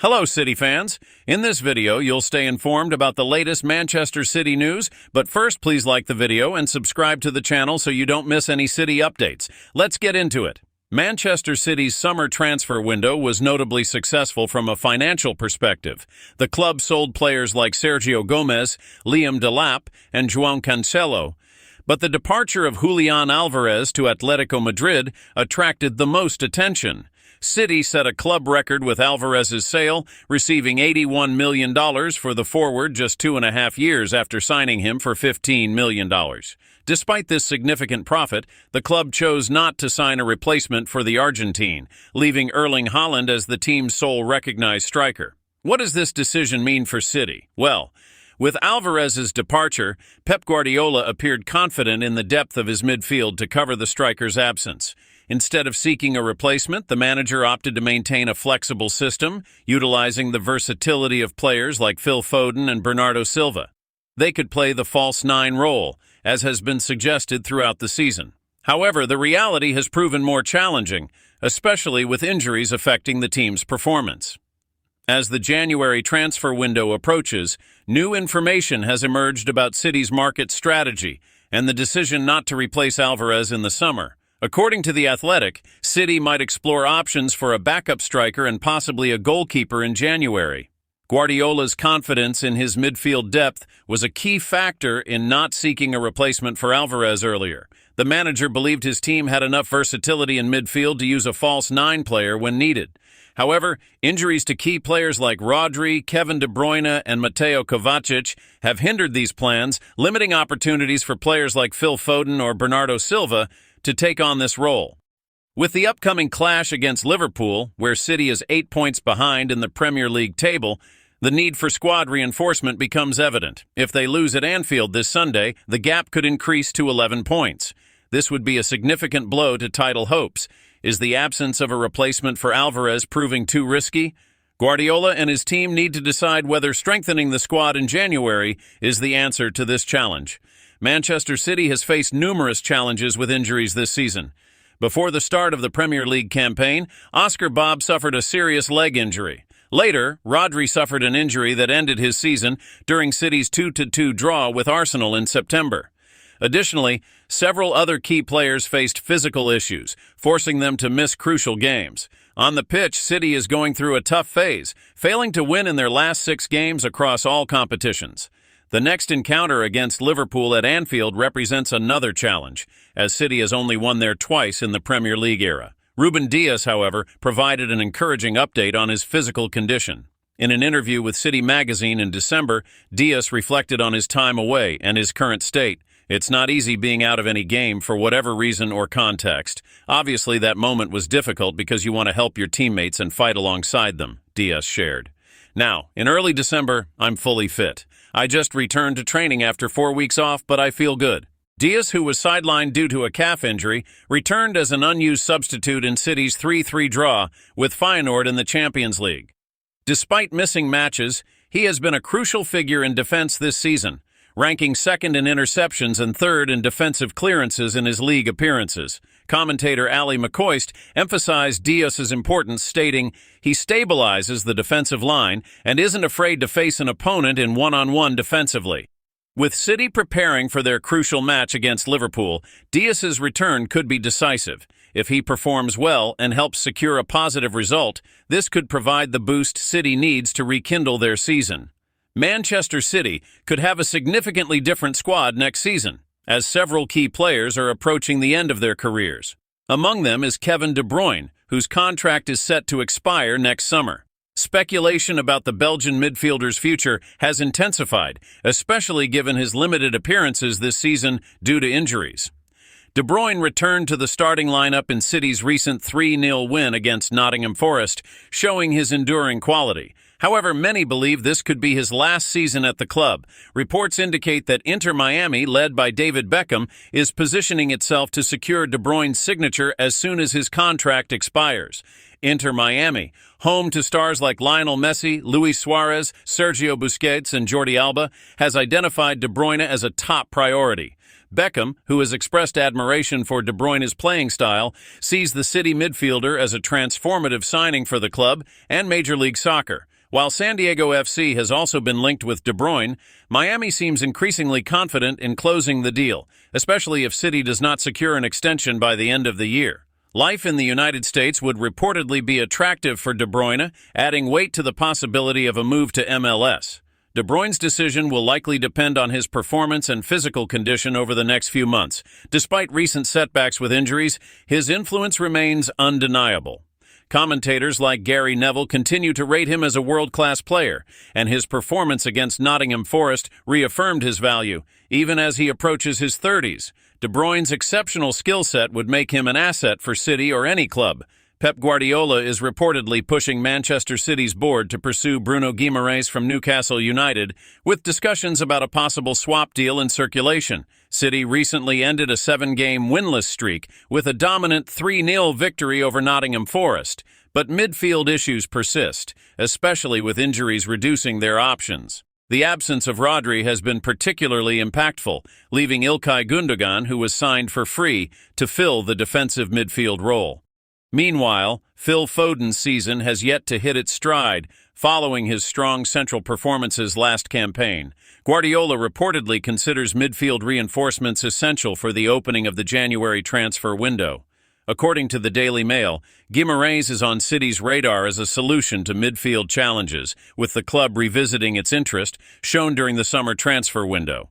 Hello, City fans. In this video, you'll stay informed about the latest Manchester City news, but first, please like the video and subscribe to the channel so you don't miss any City updates. Let's get into it. Manchester City's summer transfer window was notably successful from a financial perspective. The club sold players like Sergio Gomez, Liam Delap, and João Cancelo. But the departure of Julián Álvarez to Atletico Madrid attracted the most attention. City set a club record with Álvarez'S sale, receiving $81 million for the forward just 2.5 years after signing him for $15 million. Despite this significant profit, the club chose not to sign a replacement for the Argentine, leaving Erling Haaland as the team's sole recognized striker. What does this decision mean for City? Well, with Álvarez'S departure, Pep Guardiola appeared confident in the depth of his midfield to cover the striker's absence. Instead of seeking a replacement, the manager opted to maintain a flexible system, utilizing the versatility of players like Phil Foden and Bernardo Silva. They could play the false nine role, as has been suggested throughout the season. However, the reality has proven more challenging, especially with injuries affecting the team's performance. As the January transfer window approaches, new information has emerged about City's market strategy and the decision not to replace Álvarez in the summer. According to The Athletic, City might explore options for a backup striker and possibly a goalkeeper in January. Guardiola's confidence in his midfield depth was a key factor in not seeking a replacement for Álvarez earlier. The manager believed his team had enough versatility in midfield to use a false nine player when needed. However, injuries to key players like Rodri, Kevin De Bruyne, and Mateo Kovacic have hindered these plans, limiting opportunities for players like Phil Foden or Bernardo Silva to take on this role. With the upcoming clash against Liverpool, where City is 8 points behind in the Premier League table, the need for squad reinforcement becomes evident. If they lose at Anfield this Sunday, the gap could increase to 11 points. This would be a significant blow to title hopes. Is the absence of a replacement for Álvarez proving too risky? Guardiola and his team need to decide whether strengthening the squad in January is the answer to this challenge. Manchester City has faced numerous challenges with injuries this season. Before the start of the Premier League campaign, Oscar Bob suffered a serious leg injury. Later, Rodri suffered an injury that ended his season during City's 2-2 draw with Arsenal in September. Additionally, several other key players faced physical issues, forcing them to miss crucial games. On the pitch, City is going through a tough phase, failing to win in their last 6 games across all competitions. The next encounter against Liverpool at Anfield represents another challenge, as City has only won there twice in the Premier League era. Rúben Dias, however, provided an encouraging update on his physical condition. In an interview with City magazine in December, Dias reflected on his time away and his current state. "It's not easy being out of any game for whatever reason or context. Obviously, that moment was difficult because you want to help your teammates and fight alongside them," Dias shared. "Now, in early December, I'm fully fit. I just returned to training after 4 weeks off, but I feel good." Dias, who was sidelined due to a calf injury, returned as an unused substitute in City's 3-3 draw with Feyenoord in the Champions League. Despite missing matches, he has been a crucial figure in defense this season, ranking second in interceptions and third in defensive clearances in his league appearances. Commentator Ali McCoist emphasized Dias's importance, stating, "He stabilizes the defensive line and isn't afraid to face an opponent in one-on-one defensively." With City preparing for their crucial match against Liverpool, Dias's return could be decisive. If he performs well and helps secure a positive result, this could provide the boost City needs to rekindle their season. Manchester City could have a significantly different squad next season, as several key players are approaching the end of their careers. Among them is Kevin De Bruyne, whose contract is set to expire next summer. Speculation about the Belgian midfielder's future has intensified, especially given his limited appearances this season due to injuries. De Bruyne returned to the starting lineup in City's recent 3-0 win against Nottingham Forest, showing his enduring quality. However, many believe this could be his last season at the club. Reports indicate that Inter Miami, led by David Beckham, is positioning itself to secure De Bruyne's signature as soon as his contract expires. Inter Miami, home to stars like Lionel Messi, Luis Suarez, Sergio Busquets, and Jordi Alba, has identified De Bruyne as a top priority. Beckham, who has expressed admiration for De Bruyne's playing style, sees the City midfielder as a transformative signing for the club and Major League Soccer. While San Diego FC has also been linked with De Bruyne, Miami seems increasingly confident in closing the deal, especially if City does not secure an extension by the end of the year. Life in the United States would reportedly be attractive for De Bruyne, adding weight to the possibility of a move to MLS. De Bruyne's decision will likely depend on his performance and physical condition over the next few months. Despite recent setbacks with injuries, his influence remains undeniable. Commentators like Gary Neville continue to rate him as a world-class player, and his performance against Nottingham Forest reaffirmed his value, even as he approaches his 30s. De Bruyne's exceptional skill set would make him an asset for City or any club. Pep Guardiola is reportedly pushing Manchester City's board to pursue Bruno Guimaraes from Newcastle United, with discussions about a possible swap deal in circulation. City recently ended a 7-game winless streak with a dominant 3-0 victory over Nottingham Forest, but midfield issues persist, especially with injuries reducing their options. The absence of Rodri has been particularly impactful, leaving Ilkay Gundogan, who was signed for free, to fill the defensive midfield role. Meanwhile, Phil Foden's season has yet to hit its stride, following his strong central performances last campaign. Guardiola reportedly considers midfield reinforcements essential for the opening of the January transfer window. According to the Daily Mail, Guimaraes is on City's radar as a solution to midfield challenges, with the club revisiting its interest shown during the summer transfer window.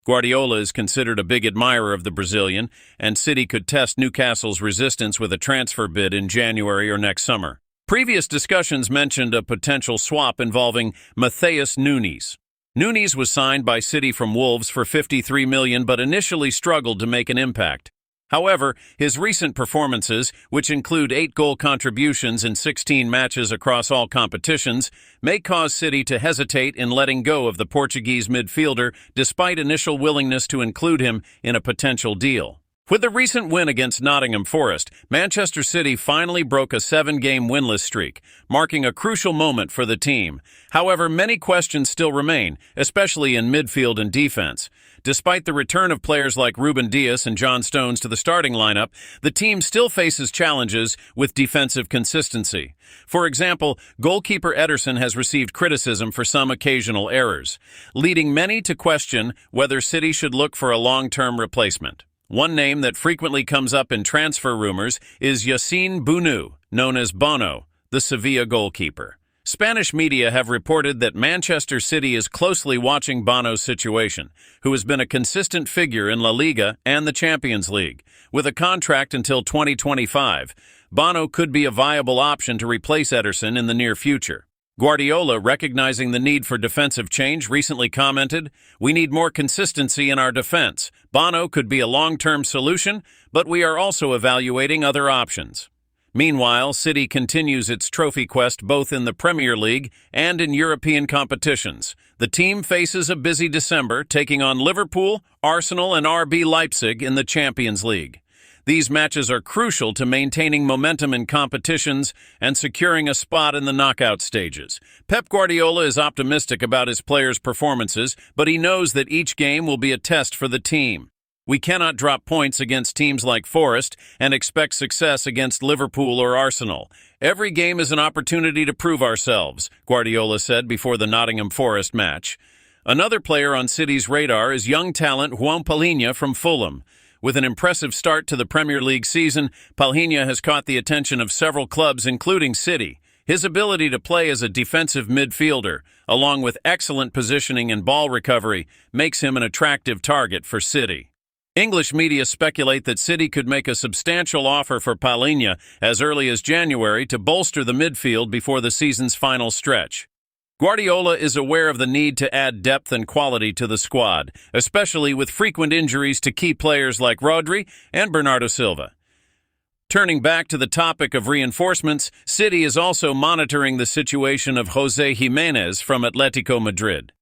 Guardiola is considered a big admirer of the Brazilian, and City could test Newcastle's resistance with a transfer bid in January or next summer. Previous discussions mentioned a potential swap involving Matheus Nunes. Nunes was signed by City from Wolves for $53 million but initially struggled to make an impact. However, his recent performances, which include 8 goal contributions in 16 matches across all competitions, may cause City to hesitate in letting go of the Portuguese midfielder despite initial willingness to include him in a potential deal. With the recent win against Nottingham Forest, Manchester City finally broke a 7-game winless streak, marking a crucial moment for the team. However, many questions still remain, especially in midfield and defense. Despite the return of players like Rúben Dias and John Stones to the starting lineup, the team still faces challenges with defensive consistency. For example, goalkeeper Ederson has received criticism for some occasional errors, leading many to question whether City should look for a long-term replacement. One name that frequently comes up in transfer rumors is Yassine Bounou, known as Bono, the Sevilla goalkeeper. Spanish media have reported that Manchester City is closely watching Bono's situation, who has been a consistent figure in La Liga and the Champions League. With a contract until 2025, Bono could be a viable option to replace Ederson in the near future. Guardiola, recognizing the need for defensive change, recently commented, "We need more consistency in our defense. Bono could be a long-term solution, but we are also evaluating other options." Meanwhile, City continues its trophy quest both in the Premier League and in European competitions. The team faces a busy December, taking on Liverpool, Arsenal, and RB Leipzig in the Champions League. These matches are crucial to maintaining momentum in competitions and securing a spot in the knockout stages. Pep Guardiola is optimistic about his players' performances, but he knows that each game will be a test for the team. "We cannot drop points against teams like Forest and expect success against Liverpool or Arsenal. Every game is an opportunity to prove ourselves," Guardiola said before the Nottingham Forest match. Another player on City's radar is young talent João Palhinha from Fulham. With an impressive start to the Premier League season, Palhinha has caught the attention of several clubs, including City. His ability to play as a defensive midfielder, along with excellent positioning and ball recovery, makes him an attractive target for City. English media speculate that City could make a substantial offer for Palhinha as early as January to bolster the midfield before the season's final stretch. Guardiola is aware of the need to add depth and quality to the squad, especially with frequent injuries to key players like Rodri and Bernardo Silva. Turning back to the topic of reinforcements, City is also monitoring the situation of José Giménez from Atletico Madrid.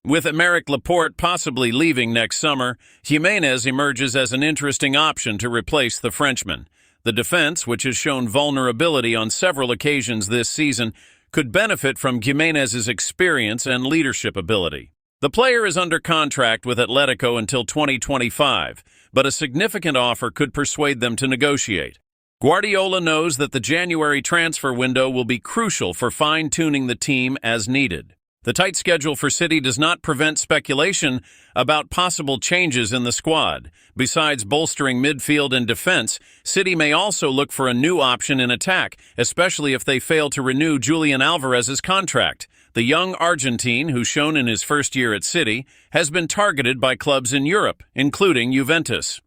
With Aymeric Laporte possibly leaving next summer, Giménez emerges as an interesting option to replace the Frenchman. The defense, which has shown vulnerability on several occasions this season, could benefit from Giménez's experience and leadership ability. The player is under contract with Atletico until 2025, but a significant offer could persuade them to negotiate. Guardiola knows that the January transfer window will be crucial for fine-tuning the team as needed. The tight schedule for City does not prevent speculation about possible changes in the squad. Besides bolstering midfield and defense, City may also look for a new option in attack, especially if they fail to renew Julián Álvarez'S contract. The young Argentine, who shone in his first year at City, has been targeted by clubs in Europe, including Juventus.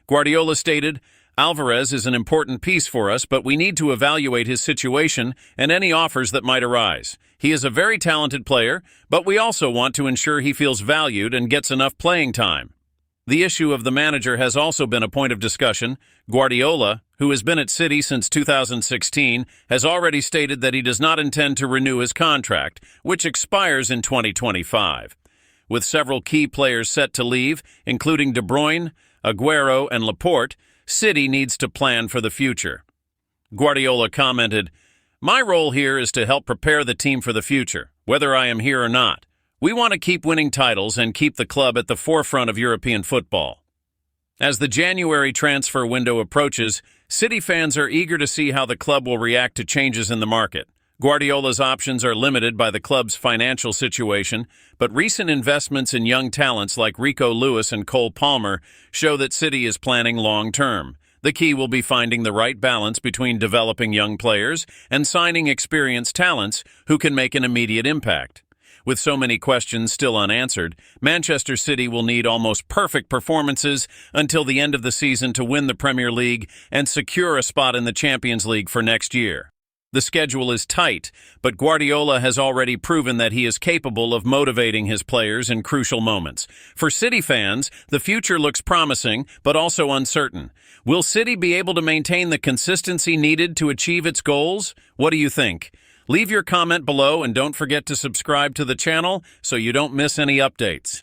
Guardiola stated, "Álvarez is an important piece for us, but we need to evaluate his situation and any offers that might arise. He is a very talented player, but we also want to ensure he feels valued and gets enough playing time." The issue of the manager has also been a point of discussion. Guardiola, who has been at City since 2016, has already stated that he does not intend to renew his contract, which expires in 2025. With several key players set to leave, including De Bruyne, Aguero, and Laporte, City needs to plan for the future. Guardiola commented, "My role here is to help prepare the team for the future, whether I am here or not. We want to keep winning titles and keep the club at the forefront of European football." As the January transfer window approaches, City fans are eager to see how the club will react to changes in the market. Guardiola's options are limited by the club's financial situation, but recent investments in young talents like Rico Lewis and Cole Palmer show that City is planning long-term. The key will be finding the right balance between developing young players and signing experienced talents who can make an immediate impact. With so many questions still unanswered, Manchester City will need almost perfect performances until the end of the season to win the Premier League and secure a spot in the Champions League for next year. The schedule is tight, but Guardiola has already proven that he is capable of motivating his players in crucial moments. For City fans, the future looks promising, but also uncertain. Will City be able to maintain the consistency needed to achieve its goals? What do you think? Leave your comment below and don't forget to subscribe to the channel so you don't miss any updates.